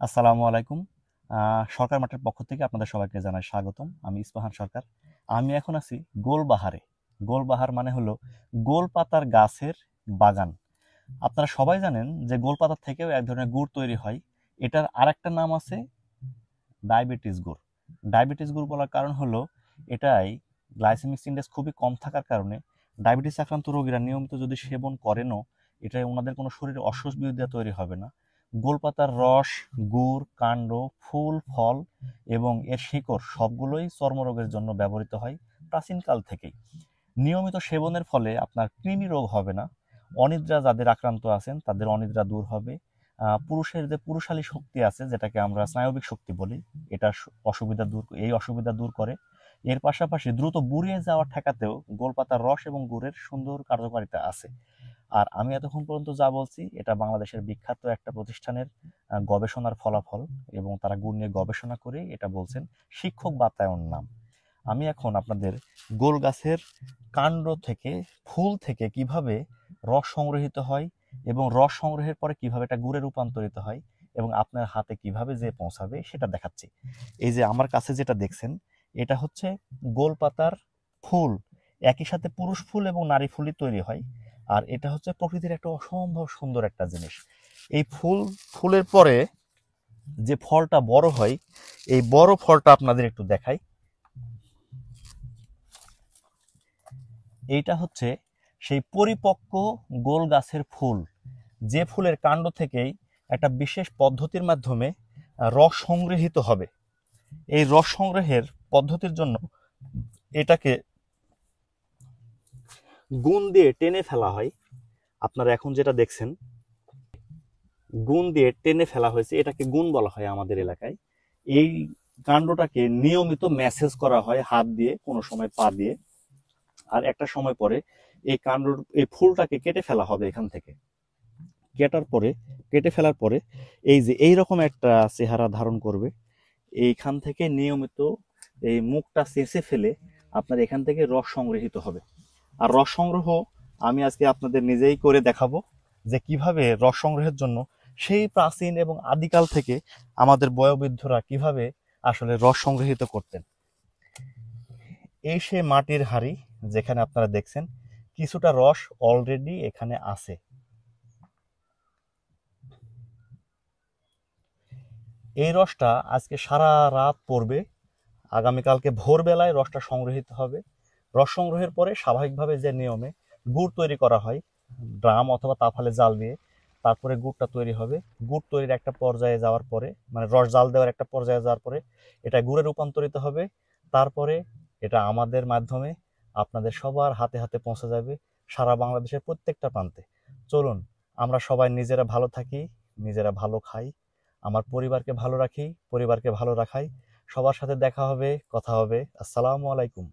আসসালামু আলাইকুম। সরকার মাঠের পক্ষ থেকে আপনাদের সবাইকে জানাই স্বাগতম। আমি ইস্পাহান সরকার। আমি এখন আছি গোলবাহারে। গোলবাহার মানে হলো গোল পাতার গাছের বাগান। আপনারা সবাই জানেন যে গোল পাতার থেকেও এক ধরনের গুড় তৈরি হয়। এটার আরেকটা নাম আছে ডায়াবেটিস গুড়। ডায়াবেটিস গুড় বলার কারণ হলো এটাই গ্লাইসেমিক ইনডেক্স খুবই কম থাকার কারণে ডায়াবেটিস আক্রান্ত রোগীরা নিয়মিত যদি সেবন করেনও এটা ওনাদের কোনো শরীরে অসুবিধা তৈরি হবে না। গোলপাতার রস, গুড়, কাণ্ড, ফুল, ফল এবং এর শিকড় সবগুলোই চর্মরোগের জন্য ব্যবহৃত হয় প্রাচীনকাল থেকেই। নিয়মিত সেবনের ফলে আপনার কৃমি রোগ হবে না। অনিদ্রা যাদের আক্রান্ত আছেন তাদের অনিদ্রা দূর হবে। পুরুষের যে পুরুষালী শক্তি আছে যেটাকে আমরা স্নায়বিক শক্তি বলি, এটা অসুবিধা দূর করে। এর পাশাপাশি দ্রুত বুড়িয়ে যাওয়া ঠেকাতেও গোলপাতার রস এবং গুড়ের সুন্দর কার্যকারিতা আছে। আর আমি এতক্ষণ পর্যন্ত যা বলছি এটা বাংলাদেশের বিখ্যাত একটা প্রতিষ্ঠানের গবেষণার ফলাফল, এবং তারা গুড় নিয়ে গবেষণা করে এটা বলছেন। শিক্ষক বাতায়ন নাম। আমি এখন আপনাদের গোল গাছের কাণ্ড থেকে, ফুল থেকে কিভাবে রস সংগ্রহিত হয় এবং রস সংগ্রহের পরে কিভাবে এটা গুড়ে রূপান্তরিত হয় এবং আপনার হাতে কিভাবে যে পৌঁছাবে সেটা দেখাচ্ছি। এই যে আমার কাছে যেটা দেখছেন এটা হচ্ছে গোল পাতার ফুল। একই সাথে পুরুষ ফুল এবং নারী ফুলই তৈরি হয়। আর এটা হচ্ছে প্রকৃতির একটা অসম্ভব সুন্দর একটা জিনিস। এই ফুলের পরে যে ফলটা বড় হয়, এই বড় ফলটা আপনাদের একটু দেখাই। এইটা হচ্ছে সেই পরিপক্ক গোল গাছের ফুল, যে ফুলের কাণ্ড থেকেই একটা বিশেষ পদ্ধতির মাধ্যমে রস সংগৃহীত হবে। এই রস সংগ্রহের পদ্ধতির জন্য এটাকে গুণ দিয়ে টেনে ফেলা হয়। আপনারা এখন যেটা দেখছেন গুণ দিয়ে টেনে ফেলা হয়েছে, এটাকে গুণ বলা হয় আমাদের এলাকায়। এই কাণ্ডটাকে নিয়মিত ম্যাসেজ করা হয় হাত দিয়ে, কোনো সময় পা দিয়ে। আর একটা সময় পরে এই ফুলটাকে কেটে ফেলা হবে এখান থেকে। কেটে ফেলার পরে এই যে এইরকম একটা চেহারা ধারণ করবে। এইখান থেকে নিয়মিত এই মুখটা চেঁচে ফেলে আপনার এখান থেকে রস সংগৃহীত হবে। আর রস সংগ্রহ আমি আজকে আপনাদের নিজেই করে দেখাবো যে কিভাবে রস সংগ্রহের জন্য সেই প্রাচীন এবং আদিকাল থেকে আমাদের বয়োবৃদ্ধরা কিভাবে আসলে রস সংগৃহীত করতেন। এই সে মাটির হাঁড়ি, যেখানে আপনারা দেখছেন কিছুটা রস অলরেডি এখানে আছে। এই রসটা আজকে সারা রাত পড়বে। আগামীকালকে ভোরবেলায় রসটা সংগৃহীত হবে। রস সংগ্রহের পরে স্বাভাবিকভাবে যে নিয়মে গুড় তৈরি করা হয় ড্রাম অথবা তাফালে জাল দিয়ে, তারপরে গুড়টা তৈরি হবে। গুড় তৈরির একটা পর্যায়ে যাওয়ার পরে, মানে রস জাল দেওয়ার একটা পর্যায়ে যাওয়ার পরে এটা গুড়ে রূপান্তরিত হবে। তারপরে এটা আমাদের মাধ্যমে আপনাদের সবার হাতে হাতে পৌঁছে যাবে, সারা বাংলাদেশের প্রত্যেকটা প্রান্তে। চলুন আমরা সবাই নিজেরা ভালো থাকি, নিজেরা ভালো খাই, আমার পরিবারকে ভালো রাখি, পরিবারকে ভালো রাখাই। সবার সাথে দেখা হবে, কথা হবে। আসসালামু আলাইকুম।